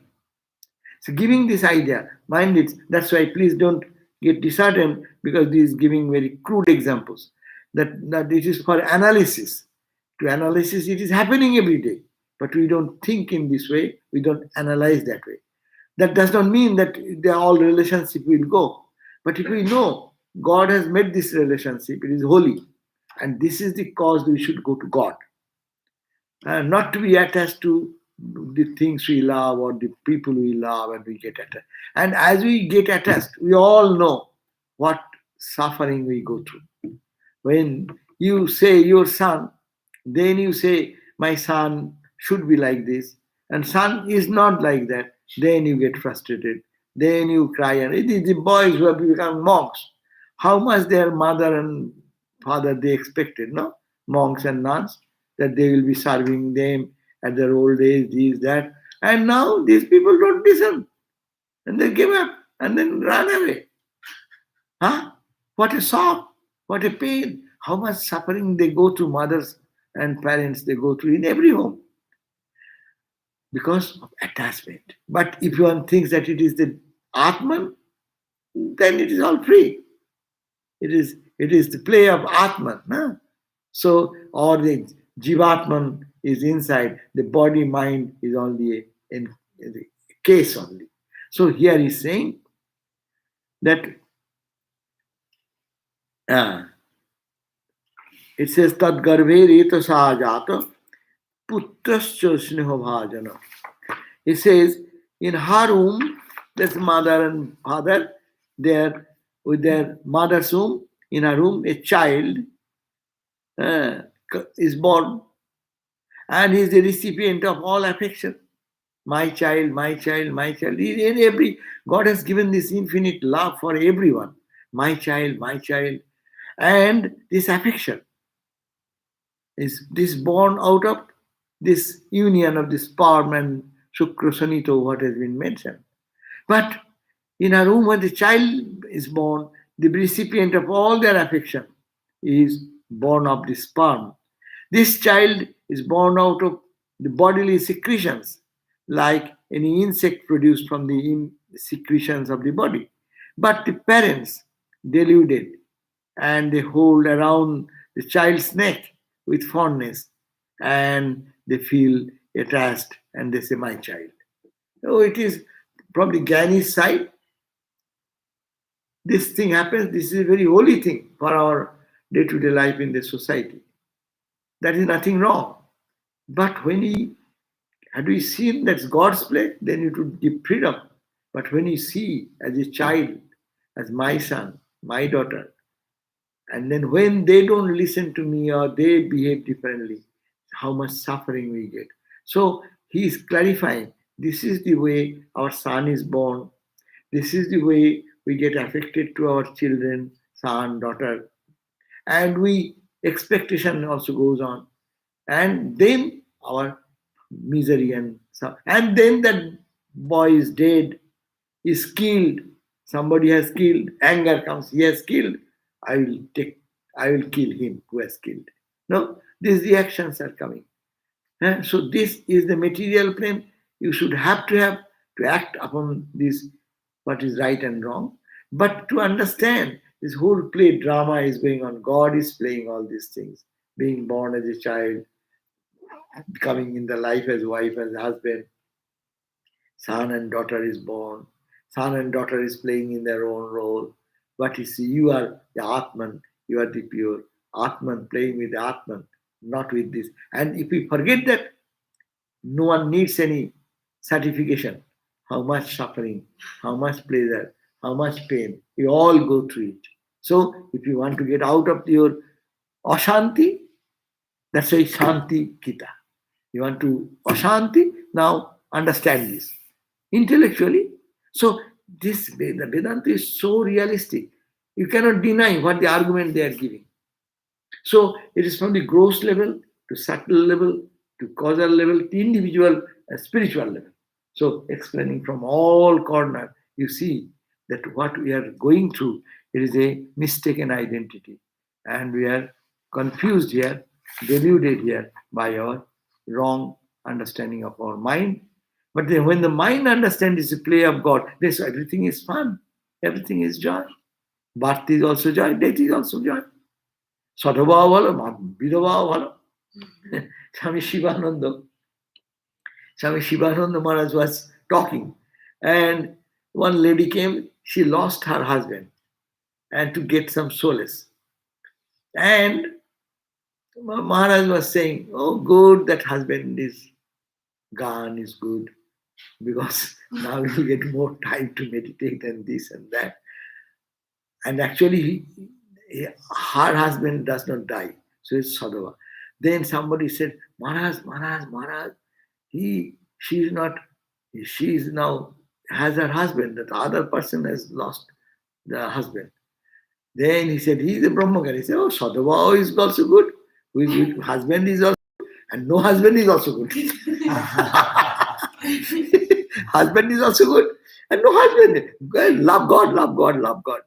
So giving this idea, mind it, that's why please don't get disheartened, because this is giving very crude examples. That it is for analysis. To analysis, it is happening every day. But we don't think in this way, we don't analyze that way. That does not mean that all relationship will go. But if we know God has made this relationship, it is holy. And this is the cause we should go to God. Not to be attached to the things we love or the people we love, and we get attached. And as we get attached, we all know what suffering we go through. When you say your son, then you say, my son should be like this, and son is not like that, then you get frustrated. Then you cry. And it is the boys who have become monks. How much their mother and father they expected, no? Monks and nuns, that they will be serving them at their old age, this, that. And now these people don't listen. And they give up and then run away. Huh? What a shock, what a pain. how much suffering they go through, mothers and parents, they go through in every home because of attachment. But if one thinks that it is the Atman, then it is all free. It is the play of Atman. No? So, or the Jivatman is inside, the body mind is only in the case only. So here he's saying that it says Tad Garbhe Reta Sahajata Putrascha Sneho Bhajana. He says in her womb, that's mother and father, there with their mother's womb, in her womb, a child is born, and he is the recipient of all affection. My child, my child, my child. In every God has given this infinite love for everyone. My child, and this affection is this born out of this union of the sperm and Shukra Sanito, what has been mentioned. But in a room when the child is born, the recipient of all their affection is born of the sperm. This child is born out of the bodily secretions, like any insect produced from the secretions of the body. But the parents, deluded, and they hold around the child's neck with fondness, and they feel attached, and they say, my child. So it is from the Gyani's side, this thing happens. This is a very holy thing for our day-to-day life in the society. That is nothing wrong. But when had we seen that's God's play, then it would give freedom. But when you see as a child, as my son, my daughter, and then when they don't listen to me or they behave differently, how much suffering we get. So he is clarifying, this is the way our son is born. This is the way we get affected to our children, son, daughter. And expectation also goes on. And then our misery and then that boy is dead, is killed. Somebody has killed. Anger comes. He has killed. I will kill him who has killed. No, these reactions are coming. So this is the material plane. You should have to act upon this, what is right and wrong. But to understand this whole play drama is going on. God is playing all these things. Being born as a child, coming in the life as wife, as husband, son and daughter is born. Son and daughter is playing in their own role. But you see, you are the Atman, you are the pure Atman playing with the Atman, not with this. And if we forget that, no one needs any certification. How much suffering, how much pleasure, how much pain, we all go through it. So if you want to get out of your Ashanti, that's why Shanti Kita. You want to Ashanti, now understand this intellectually. So the Vedanta is so realistic. You cannot deny what the argument they are giving. So it is from the gross level to subtle level to causal level to individual spiritual level. So explaining from all corners, you see that what we are going through, it is a mistaken identity. And we are confused here, deluded here by our wrong understanding of our mind. But then when the mind understands the play of God, this everything is fun, everything is joy. Birth is also joy, death is also joy. Sadhava bhalo, vidhava bhalo. Swami Shivananda Maharaj was talking, and one lady came, she lost her husband, and to get some solace. And Maharaj was saying, oh, good, that husband is gone, is good, because now you get more time to meditate and this and that. And actually, her husband does not die, so it's Sadhava. Then somebody said, Maharaj, she is now has her husband, that other person has lost the husband. Then he said, he is a Brahmagari. He said, oh, Sadhava is also good. With husband is also good. And no husband is also good. Husband is also good. And no husband. Love God.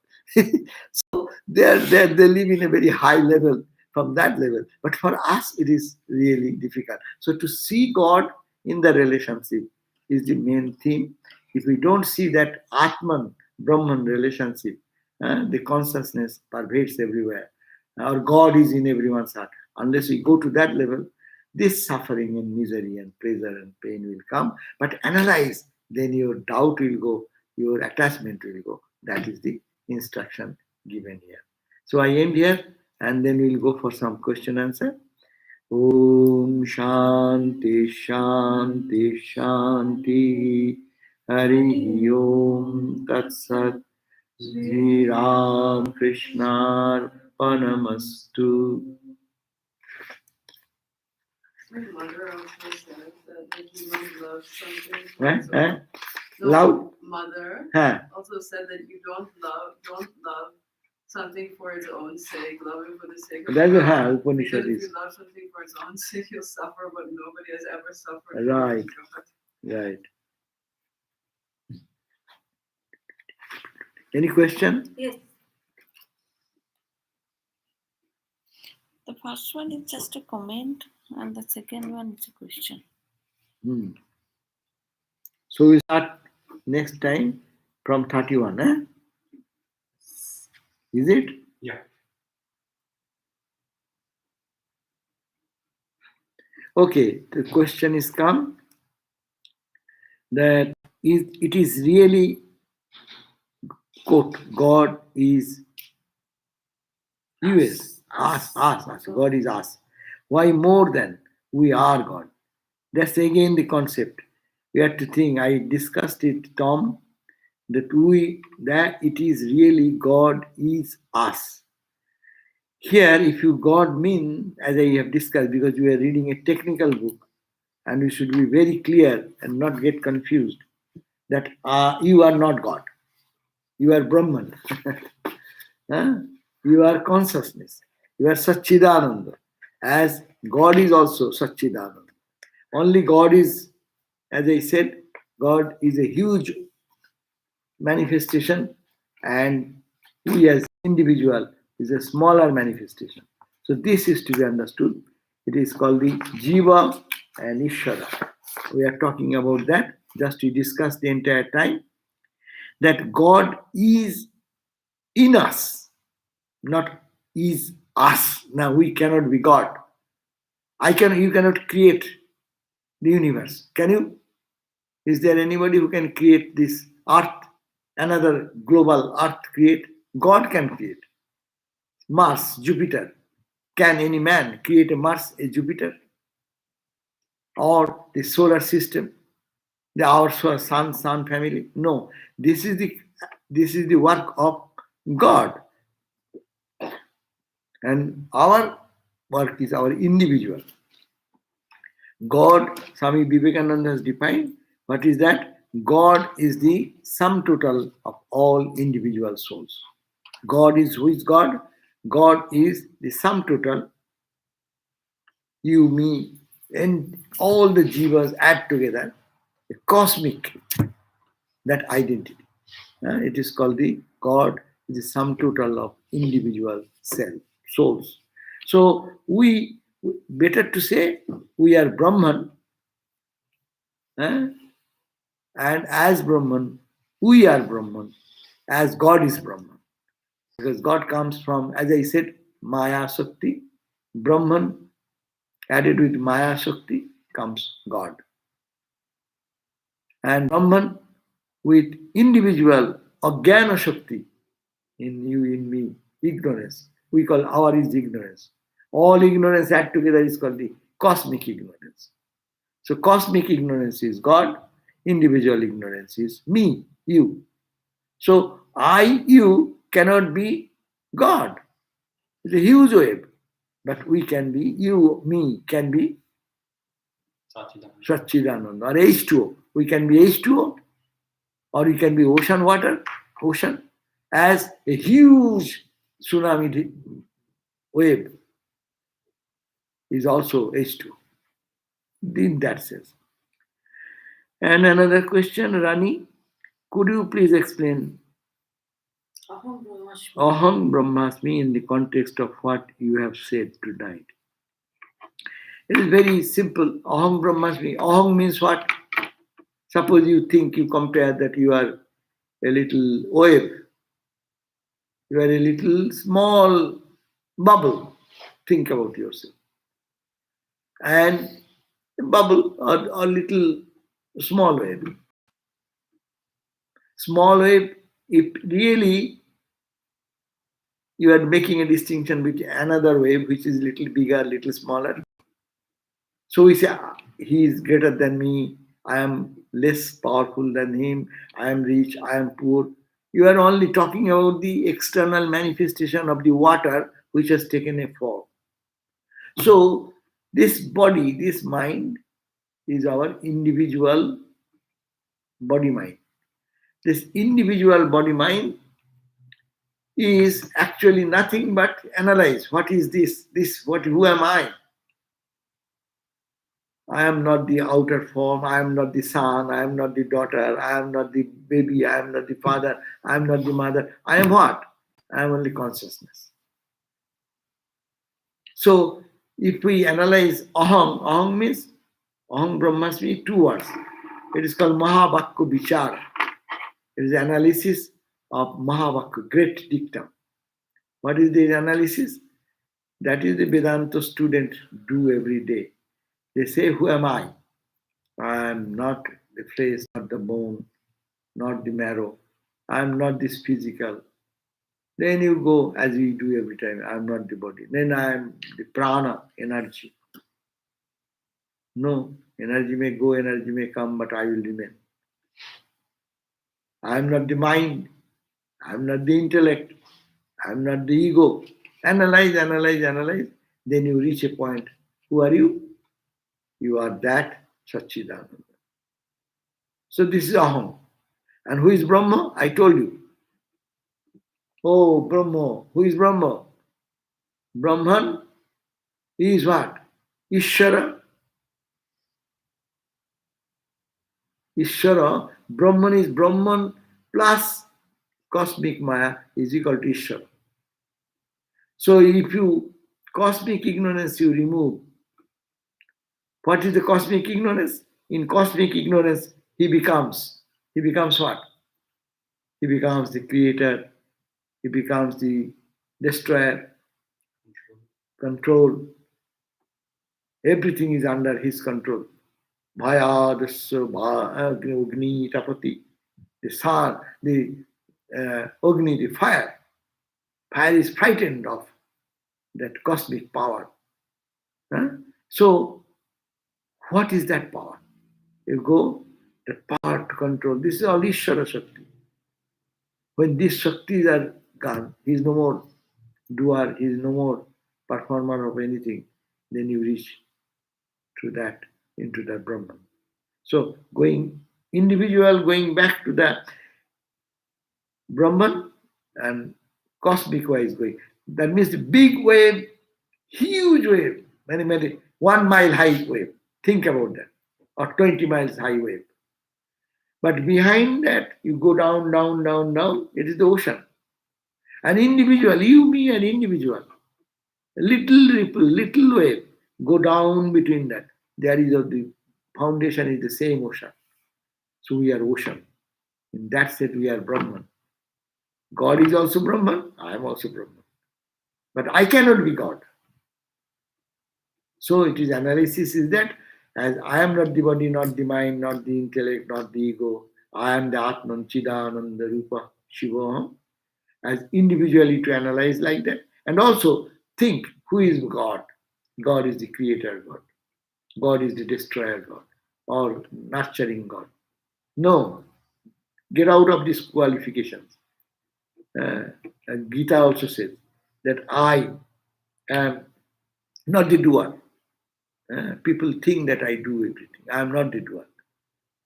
So They live in a very high level from that level. But for us, it is really difficult. So to see God in the relationship is the main theme. If we don't see that Atman, Brahman relationship, the consciousness pervades everywhere. Our God is in everyone's heart. Unless we go to that level, this suffering and misery and pleasure and pain will come. But analyze, then your doubt will go, your attachment will go. That is the instruction given here. So I end here and then we'll go for some question answer. Om Shanti Shanti Shanti Hari Om Tat Sat Sri Ram Krishna Panamastu.
My mother also says that you don't love something.
No, loud.
Mother also said that you don't love something for its own sake. Love it for the sake of
God.
God.
Upanishad
Because
is.
if you love something for its own sake, you'll suffer, but nobody has ever suffered.
Right. Right. Any question?
Yes. The first one is just a comment, and the second one is a question.
So we start next time from 31, Is it?
Yeah.
Okay, the question is come that it is really, quote, God is us. God is us. Why more than we are God? That's again the concept. We have to think. I discussed it, Tom, that it is really God is us. Here, if you God mean, as I have discussed, because we are reading a technical book, and we should be very clear and not get confused that you are not God. You are Brahman. You are consciousness. You are Satchidananda. As God is also Satchidananda. Only God is, as I said, God is a huge manifestation, and we as individual is a smaller manifestation. So this is to be understood. It is called the Jiva and Ishvara. We are talking about that just to discuss the entire time. That God is in us, not is us. Now we cannot be God. You cannot create the universe. Can you? Is there anybody who can create this earth, another global earth create? God can create. Mars, Jupiter. Can any man create a Mars, a Jupiter? Or the solar system? Our sun family? No. This is the work of God. And our work is our individual. God, Swami Vivekananda has defined, what is that? God is the sum total of all individual souls. God is who is God? God is the sum total, you, me, and all the jivas add together, the cosmic, that identity. It is called the God is the sum total of individual souls. So we, better to say, we are Brahman, and as Brahman, we are Brahman, as God is Brahman. Because God comes from, as I said, Maya Shakti. Brahman added with Maya Shakti comes God. And Brahman with individual Ajnana Shakti, in you, in me, ignorance. We call our is ignorance. All ignorance add together is called the cosmic ignorance. So cosmic ignorance is God, individual ignorance is me, you. So I, you cannot be God. It's a huge wave. But we can be, you, me can be Satchidananda or H2O. We can be H2O, or we can be ocean water, ocean, as a huge tsunami wave is also H2O. In that sense. And another question, Rani, could you please explain?
Aham Brahma Brahmasmi.
Aham Brahmasmi in the context of what you have said tonight. It is very simple. Aham Brahmasmi. Aham means what? Suppose you think, you compare that you are a little wave. You are a little small bubble. Think about yourself. And a bubble or little small wave. Small wave, if really you are making a distinction between another wave which is little bigger, little smaller. So we say, "Ah, he is greater than me, I am less powerful than him, I am rich, I am poor." You are only talking about the external manifestation of the water which has taken a form. So this body, this mind is our individual body mind. This individual body mind is actually nothing but analyze what is this, who am I? I am not the outer form, I am not the son, I am not the daughter, I am not the baby, I am not the father, I am not the mother. I am what? I am only consciousness. So if we analyze aham means, aham brahmasmi, 2 words. It is called Mahavakya Vichara. It is analysis of Mahavakya, great dictum. What is the analysis? That is the Vedanta student do every day. They say, who am I? I am not the flesh, not the bone, not the marrow. I am not this physical. Then you go, as we do every time, I am not the body. Then I am the prana, energy. No, energy may go, energy may come, but I will remain. I am not the mind. I am not the intellect. I am not the ego. Analyze, analyze, analyze. Then you reach a point. Who are you? You are that Satchidananda. So this is Aham. And who is Brahma? I told you. Oh, Brahma. Who is Brahma? Brahman is what? Ishvara. Ishvara. Brahman is Brahman plus cosmic Maya is equal to Ishvara. So if you, cosmic ignorance you remove, what is the cosmic ignorance? In cosmic ignorance, he becomes what? He becomes the creator, he becomes the destroyer, control. Everything is under his control. Bhaya, Agni, Tapati, the sun, the Agni, the fire. Fire is frightened of that cosmic power. Huh? So, what is that power? You go, the power to control. This is all Ishvara Shakti. When these Shaktis are gone, he is no more doer, he is no more performer of anything, then you reach to that, into the Brahman. So going individual, going back to the Brahman and cosmic wise going. That means the big wave, huge wave, many, 1 mile high wave. Think about that. Or 20 miles high wave. But behind that, you go down, down, down, down, it is the ocean. An individual, you, me, an individual. A little ripple, little wave, go down between that. There is the foundation is the same ocean. So we are ocean. In that sense, we are Brahman. God is also Brahman, I am also Brahman. But I cannot be God. So it is analysis is that as I am not the body, not the mind, not the intellect, not the ego, I am the Atman, Chidananda, Rupa, Shiva. As individually to analyze like that. And also think, who is God? God is the creator God. God is the destroyer God. Or nurturing God. No. Get out of these qualifications. And Gita also says that I am not the doer. People think that I do everything. I am not the doer.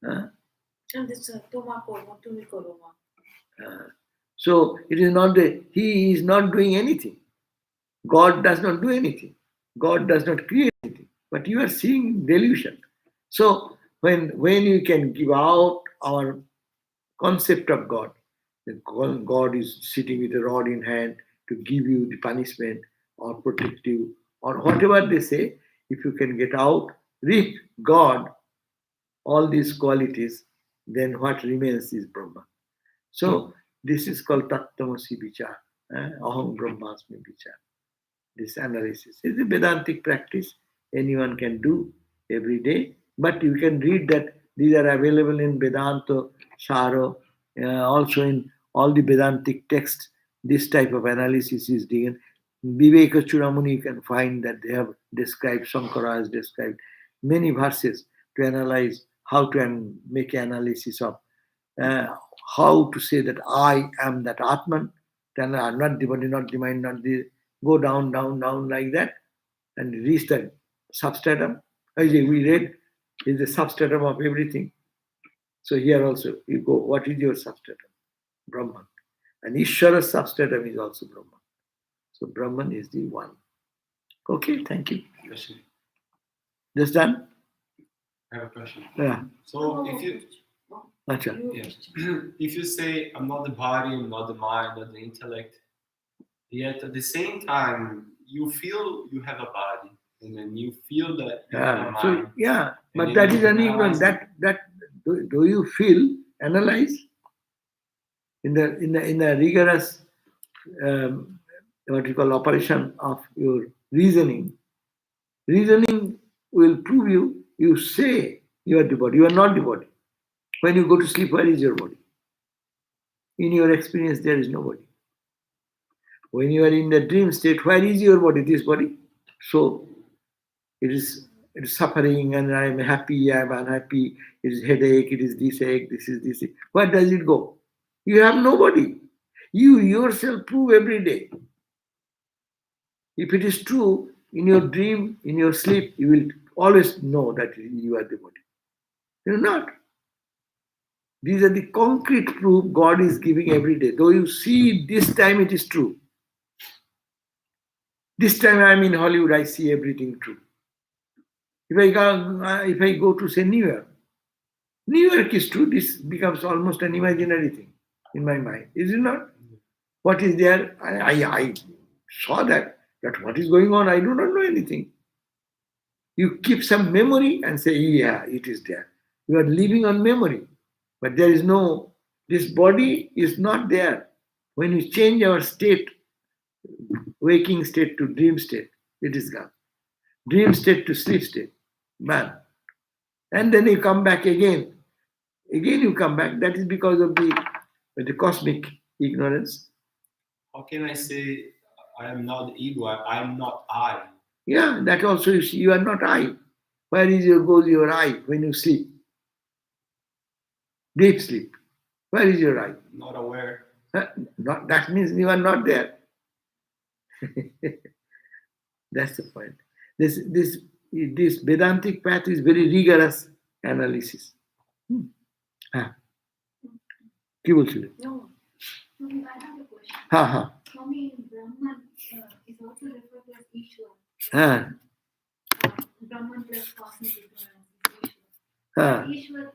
And this Toma Korma, Tumi Koroma.
So it is not that he is not doing anything. God does not do anything. God does not create anything. But you are seeing delusion. So when you can give out our concept of God, God is sitting with a rod in hand to give you the punishment or protect you or whatever they say. If you can get out, reap God, all these qualities, then what remains is Brahman. So this is called Tattvamasi Vichar, Aham Brahmasmi Vichar. This analysis is a Vedantic practice anyone can do every day, but you can read that these are available in Vedanta Sara, also in all the Vedantic texts. This type of analysis is given. Viveka Chudamani, you can find that they have described, Shankara has described many verses to analyze how to make analysis of how to say that I am that Atman, then I am not the body, not the mind, not the go down, down, down like that, and reach the substratum. As we read, is the substratum of everything. So here also you go, what is your substratum? Brahman. And Ishvara's substratum is also Brahman. So Brahman is the one. Okay, thank you.
Question.
Just done?
I have a question.
Yeah.
So if you
Acha.
yes, if you say I'm not the body, I'm not the mind, not the intellect, yet at the same time you feel you have a body, and then you feel that you have a
Yeah.
mind.
So yeah, but
then
that
you
is an
analyze
ignorance. That do you feel, analyze in the rigorous what you call operation of your reasoning. Reasoning will prove you say you are the body. You are not the body. When you go to sleep, where is your body? In your experience, there is nobody. When you are in the dream state, where is your body? This body. So it is suffering, and I am happy, I am unhappy. It is headache. It is this ache. This is this. Where does it go? You have nobody. You yourself prove every day. If it is true, in your dream, in your sleep, you will always know that you are the body. You are not. These are the concrete proof God is giving every day. Though you see this time it is true. This time I am in Hollywood, I see everything true. If I go to say New York is true. This becomes almost an imaginary thing in my mind. Is it not? What is there? I saw that. But what is going on? I do not know anything. You keep some memory and say, yeah, it is there. You are living on memory. But there is no, this body is not there. When you change our state, waking state to dream state, it is gone. Dream state to sleep state, man. And then you come back again. Again you come back. That is because of the cosmic ignorance.
How can I say I am not the ego? I am not I.
Yeah, that also you see, you are not I. Where goes your I when you sleep? Deep sleep. Where is your I?
Not aware.
That means you are not there. That's the point. This Vedantic path is very rigorous analysis. কি বলছিলে?
No, I have a question.
হ্যাঁ
Swami, Brahman is also referred to as Ishwar.
হ্যাঁ
Brahman plus cosmic ignorance is Ishwar.
হ্যাঁ
Ishwar